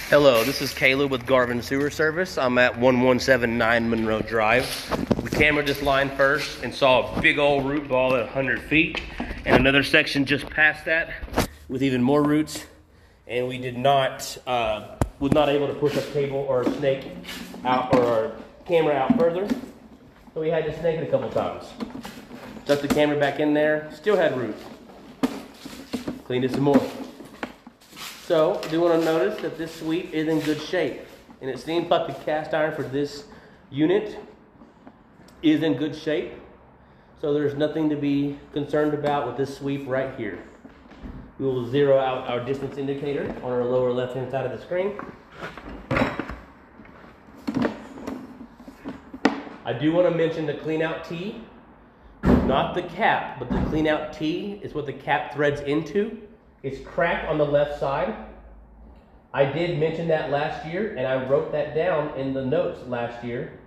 Hello, this is Caleb with Garvin Sewer Service. I'm at 1179 Monroe Drive. We cambered this line first and saw a big old root ball at 100 feet and another section just past that with even more roots. And we was not able to push a cable or a snake out or our camera out further. So we had to snake it a couple times. Stuck the camera back in there, still had roots. Cleaned it some more. So, I do want to notice that this sweep is in good shape. And it seems like the cast iron for this unit is in good shape. So there's nothing to be concerned about with this sweep right here. We will zero out our distance indicator on our lower left-hand side of the screen. I do want to mention the clean out tee. Not the cap, but the clean out tee is what the cap threads into. It's cracked on the left side. I did mention that last year, and I wrote that down in the notes last year.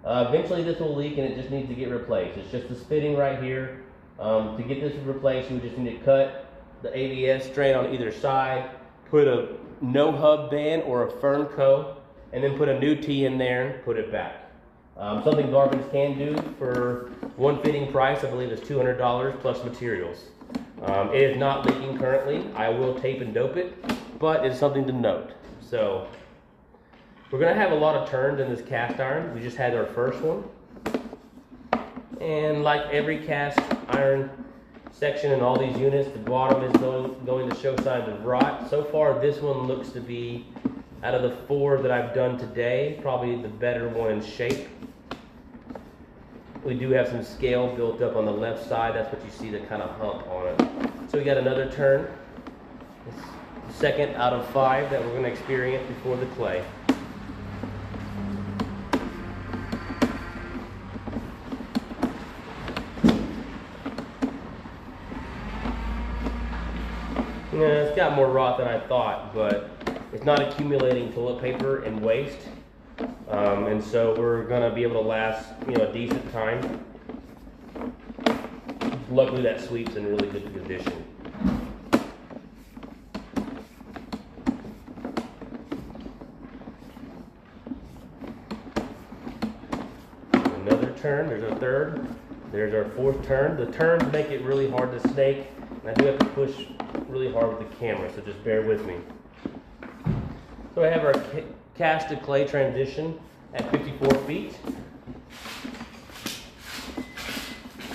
Eventually this will leak and it just needs to get replaced. It's just the spitting right here. To get this replaced, you would just need to cut the ABS straight on either side, put a no hub band or a Fernco, and then put a new tee in there and put it back. Something Garvin's can do for one fitting price, I believe is $200 plus materials. It is not leaking currently. I will tape and dope it, but it's something to note. So we're going to have a lot of turns in this cast iron. We just had our first one. And like every cast iron section in all these units, the bottom is going to show signs of rot. So far, this one looks to be, out of the 4 that I've done today, probably the better one in shape. We do have some scale built up on the left side. That's what you see, the kind of hump on it. So we got another turn. It's the second out of 5 that we're going to experience before the clay. Yeah, it's got more rot than I thought, but it's not accumulating toilet paper and waste. And so we're going to be able to last, a decent time. Luckily that sweep's in really good condition. Another turn, there's our third, there's our 4th turn. The turns make it really hard to snake, and I do have to push really hard with the camera, so just bear with me. So I have our cast to clay transition at 54 feet.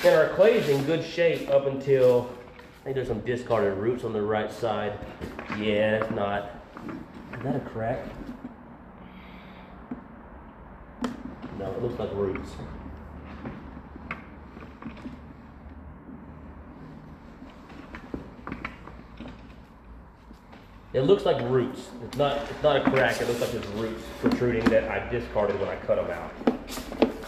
And our clay is in good shape up until, I think there's some discarded roots on the right side. Yeah, it's not. Is that a crack? No, it looks like roots. It looks like roots. It's not a crack. It looks like there's roots protruding that I discarded when I cut them out.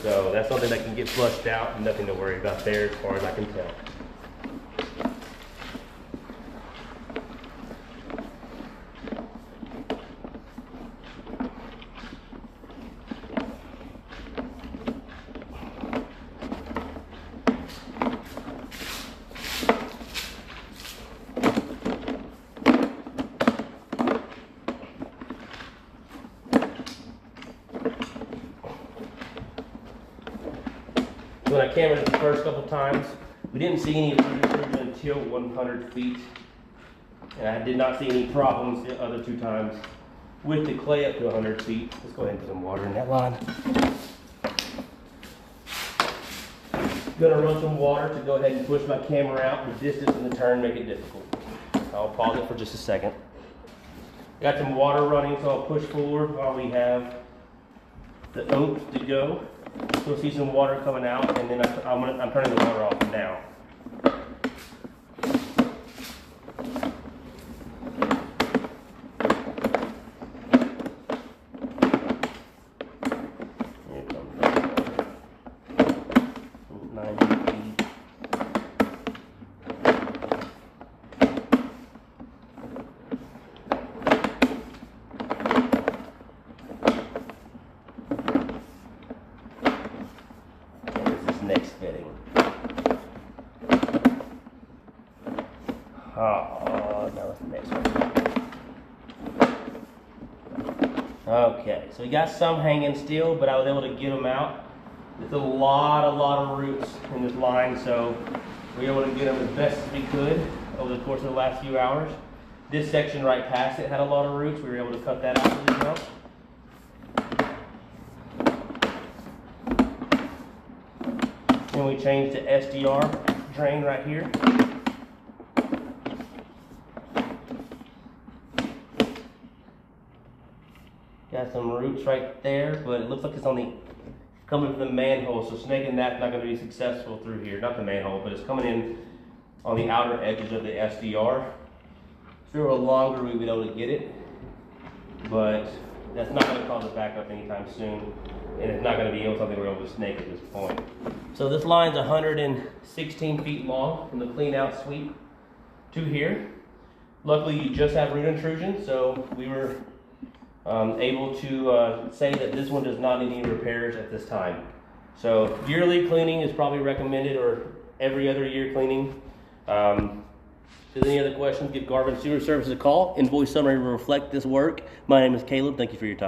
So that's something that can get flushed out. Nothing to worry about there as far as I can tell. When I cambered it the first couple times, we didn't see any root improvement until 100 feet. And I did not see any problems the other 2 times with the clay up to 100 feet. Let's go ahead and put some water in that line. Gonna run some water to go ahead and push my camera out. The distance and the turn make it difficult. I'll pause it for just a second. Got some water running, so I'll push forward while we have the oomph to go. You'll see some water coming out, and then I'm turning the water off now. Here comes the 90 feet. Next fitting. Okay, so we got some hanging still, but I was able to get them out. There's a lot of roots in this line, so we were able to get them as best as we could over the course of the last few hours. This section right past it had a lot of roots. We were able to cut that out really well. Then we changed the SDR drain right here. Got some roots right there, but it looks like it's only coming from the manhole, so snaking that's not going to be successful through here. Not the manhole, but it's coming in on the outer edges of the SDR. If it were longer, we'd be able to get it, but that's not going to cause a backup anytime soon, and it's not going to be something we're able to snake at this point. So this line's 116 feet long from the clean out sweep to here. Luckily, you just have root intrusion, so we were able to say that this one does not need any repairs at this time. So yearly cleaning is probably recommended, or every other year cleaning. If there's any other questions, give Garvin Sewer Services a call. Invoice summary will reflect this work. My name is Caleb. Thank you for your time.